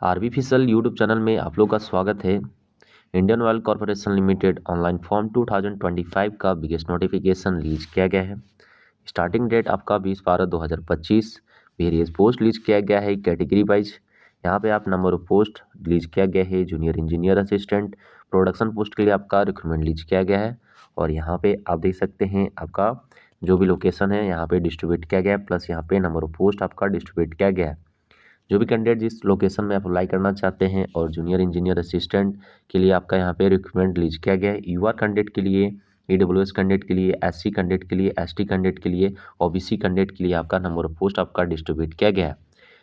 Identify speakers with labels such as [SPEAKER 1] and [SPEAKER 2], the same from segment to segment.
[SPEAKER 1] आरबीफिशियल YouTube channel में आप लोग का स्वागत है। Indian oil corporation limited online form 2025 का बिगेस्ट नोटिफिकेशन रिलीज किया गया है। स्टार्टिंग डेट आपका 20/12/2025। वेरियस पोस्ट रिलीज किया गया है कैटेगरी वाइज। यहाँ पे आप नंबर ऑफ पोस्ट रिलीज किया गया है junior engineer assistant. Production post के लिए आपका रिक्रूटमेंट रिलीज किया गया है और यहाँ पे आप देख सकते हैं आपका जो भी लोकेशन है यहाँ पे डिस्ट्रीब्यूट किया गया है, प्लस यहाँ पे नंबर ऑफ पोस्ट आपका डिस्ट्रीब्यूट किया गया है। जो भी कैंडिडेट जिस लोकेशन में आप अप्लाई करना चाहते हैं और जूनियर इंजीनियर असिस्टेंट के लिए आपका यहाँ पे रिक्रूटमेंट रिलीज किया गया है। यूआर कैंडिडेट के लिए, ईडब्ल्यूएस कैंडिडेट के लिए, एससी कैंडिडेट के लिए, एसटी कैंडिडेट के लिए, ओबीसी कैंडिडेट के लिए आपका नंबर ऑफ पोस्ट आपका डिस्ट्रीब्यूट किया गया है।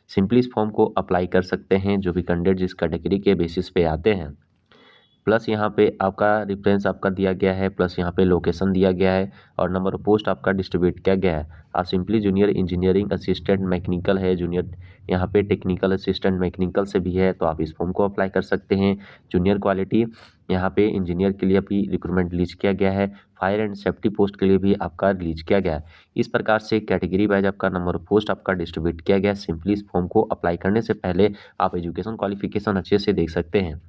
[SPEAKER 1] सिंपली इस फॉर्म को अप्लाई कर सकते हैं जो भी कैंडिडेट जिस कैटेगरी के बेसिस पे आते हैं। प्लस यहाँ पे आपका रेफरेंस आपका दिया गया है, प्लस यहाँ पे लोकेशन दिया गया है और नंबर ऑफ पोस्ट आपका डिस्ट्रीब्यूट किया गया है। आप simply junior engineering assistant mechanical है, जूनियर यहाँ पे टेक्निकल असिस्टेंट मैकेनिकल से भी है तो आप इस फॉर्म को अप्लाई कर सकते हैं। जूनियर क्वालिटी यहाँ पे इंजीनियर के लिए भी रिक्रूटमेंट रिलीज किया गया है। फायर एंड सेफ्टी पोस्ट के लिए भी आपका रिलीज किया गया है। इस प्रकार से कैटेगरी वाइज आपका नंबर ऑफ पोस्ट आपका डिस्ट्रीब्यूट किया गया है। सिंपली इस फॉर्म को अप्लाई करने से पहले आप एजुकेशन क्वालिफिकेशन अच्छे से देख सकते हैं।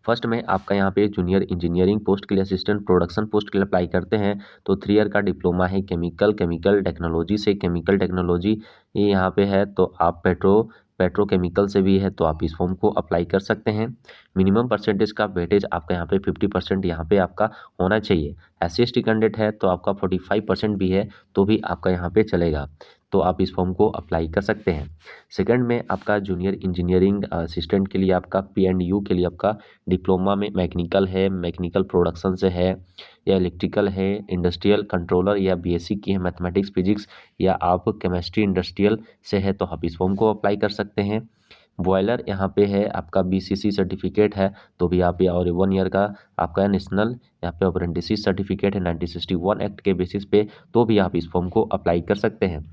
[SPEAKER 1] फर्स्ट में आपका यहाँ पे जूनियर इंजीनियरिंग पोस्ट के लिए असिस्टेंट प्रोडक्शन पोस्ट के लिए अप्लाई करते हैं तो 3 ईयर का डिप्लोमा है केमिकल टेक्नोलॉजी से। केमिकल टेक्नोलॉजी ये यहाँ पे है तो आप पेट्रोकेमिकल से भी है तो आप इस फॉर्म को अप्लाई कर सकते हैं। मिनिमम परसेंटेज का वेटेज आपका यहाँ पे 50% यहाँ पे आपका होना चाहिए। SC/ST कैंडिडेट है तो आपका 45% भी है तो भी आपका यहाँ पे चलेगा तो आप इस फॉर्म को अप्लाई कर सकते हैं। सेकंड में आपका जूनियर इंजीनियरिंग असिस्टेंट के लिए आपका P&U के लिए आपका डिप्लोमा में मैकेनिकल है, मैकेनिकल प्रोडक्शन से है या इलेक्ट्रिकल है, इंडस्ट्रियल कंट्रोलर या बीएससी की है मैथमेटिक्स फिजिक्स या आप केमिस्ट्री इंडस्ट्रियल से है तो आप इस फॉर्म को अप्लाई कर सकते हैं। बॉयलर यहाँ पे है आपका BCC सर्टिफिकेट है तो भी आप और 1 ईयर का आपका नेशनल यहाँ पे अप्रेंटिसशिप सर्टिफिकेट है 1961 एक्ट के बेसिस पे तो भी आप इस फॉर्म को अप्लाई कर सकते हैं।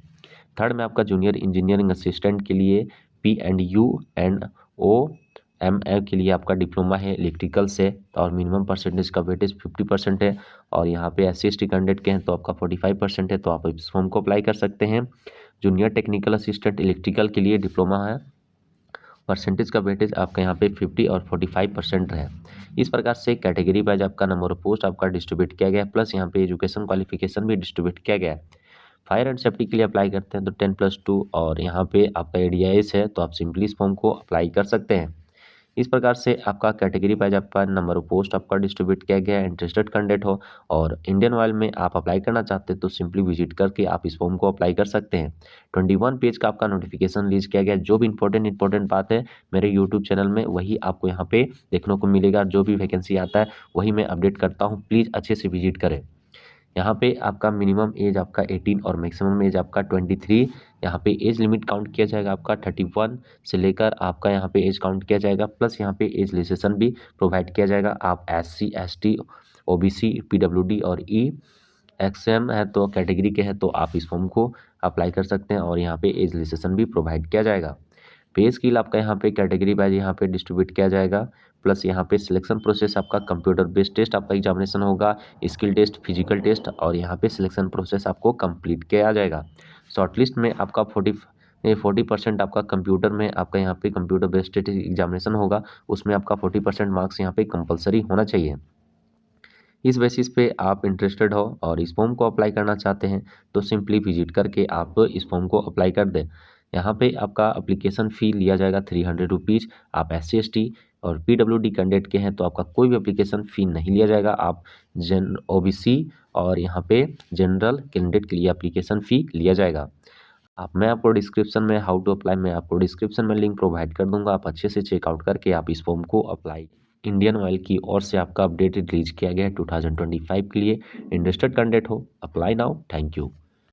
[SPEAKER 1] थर्ड में आपका जूनियर इंजीनियरिंग असिस्टेंट के लिए P&U एंड OMA के लिए आपका डिप्लोमा है इलेक्ट्रिकल से और मिनिमम परसेंटेज का वेटेज 50% है और यहाँ पे SC/ST कैंडिडेट के हैं तो आपका 45% है तो आप इस फॉर्म को अप्लाई कर सकते हैं। जूनियर टेक्निकल असिस्टेंट इलेक्ट्रिकल के लिए डिप्लोमा है, परसेंटेज का वेटेज आपका यहाँ पे 50 और 45% है। इस प्रकार से कैटेगरी वाइज आपका नंबर ऑफ पोस्ट आपका डिस्ट्रीब्यूट किया गया है, प्लस यहाँ पे एजुकेशन क्वालिफिकेशन भी डिस्ट्रीब्यूट किया गया है। फायर एंड सेफ्टी के लिए अप्लाई करते हैं तो 10+2 और यहाँ पे आपका ADIS है तो आप सिंपली इस फॉर्म को अप्लाई कर सकते हैं। इस प्रकार से आपका कैटेगरी वाइज आपका नंबर ऑफ पोस्ट आपका डिस्ट्रीब्यूट किया गया है। इंटरेस्टेड कैंडिडेट हो और इंडियन ऑयल में आप अप्लाई करना चाहते हैं तो सिंपली विजिट करके आप इस फॉर्म को अप्लाई कर सकते हैं। 21 पेज का आपका नोटिफिकेशन रिलीज किया गया। जो भी इंपॉर्टेंट बात है मेरे यूट्यूब चैनल में वही आपको यहाँ पे देखने को मिलेगा। जो भी वैकेंसी आता है वही मैं अपडेट करता हूँ, प्लीज़ अच्छे से विजिट करें। यहाँ पे आपका मिनिमम एज आपका 18 और मैक्सिमम एज आपका 23। यहाँ पे एज लिमिट काउंट किया जाएगा आपका 31 से लेकर आपका यहाँ पे एज काउंट किया जाएगा, प्लस यहाँ पे एज रिलैक्सेशन भी प्रोवाइड किया जाएगा। आप SC/ST OBC PWD और EXM है तो कैटेगरी के हैं तो आप इस फॉर्म को अप्लाई कर सकते हैं और यहाँ पे एज रिलैक्सेशन भी प्रोवाइड किया जाएगा। पे स्किल आपका यहाँ पे कैटेगरी वाइज यहाँ पे डिस्ट्रीब्यूट किया जाएगा, प्लस यहाँ पे सिलेक्शन प्रोसेस आपका कंप्यूटर बेस्ड टेस्ट आपका एग्जामिनेशन होगा, स्किल टेस्ट, फिजिकल टेस्ट और यहाँ पे सिलेक्शन प्रोसेस आपको कंप्लीट किया जाएगा। शॉर्टलिस्ट में आपका 40% आपका कंप्यूटर में आपका यहाँ पे कंप्यूटर बेस्ड टेस्ट एग्जामिनेशन होगा, उसमें आपका 40% मार्क्स यहाँ पे कंपलसरी होना चाहिए। इस बेसिस पे आप इंटरेस्टेड हो और इस फॉर्म को अप्लाई करना चाहते हैं तो सिंपली विजिट करके आप इस फॉर्म को अप्लाई कर दें। यहाँ पे आपका एप्लीकेशन फ़ी लिया जाएगा 300 रुपीज़। आप SC/ST और PWD कैंडिडेट के हैं तो आपका कोई भी एप्लीकेशन फ़ी नहीं लिया जाएगा। आप OBC और यहाँ पे जनरल कैंडिडेट के लिए एप्लीकेशन फ़ी लिया जाएगा। मैं आपको डिस्क्रिप्शन में हाउ टू अप्लाई मैं आपको डिस्क्रिप्शन में लिंक प्रोवाइड कर दूंगा, आप अच्छे से चेकआउट करके आप इस फॉर्म को अप्लाई। इंडियन ऑयल की ओर से आपका अपडेट रिलीज किया गया है 2025 के लिए। इंटरेस्टेड कैंडिडेट हो अप्लाई नाउ। Thank you.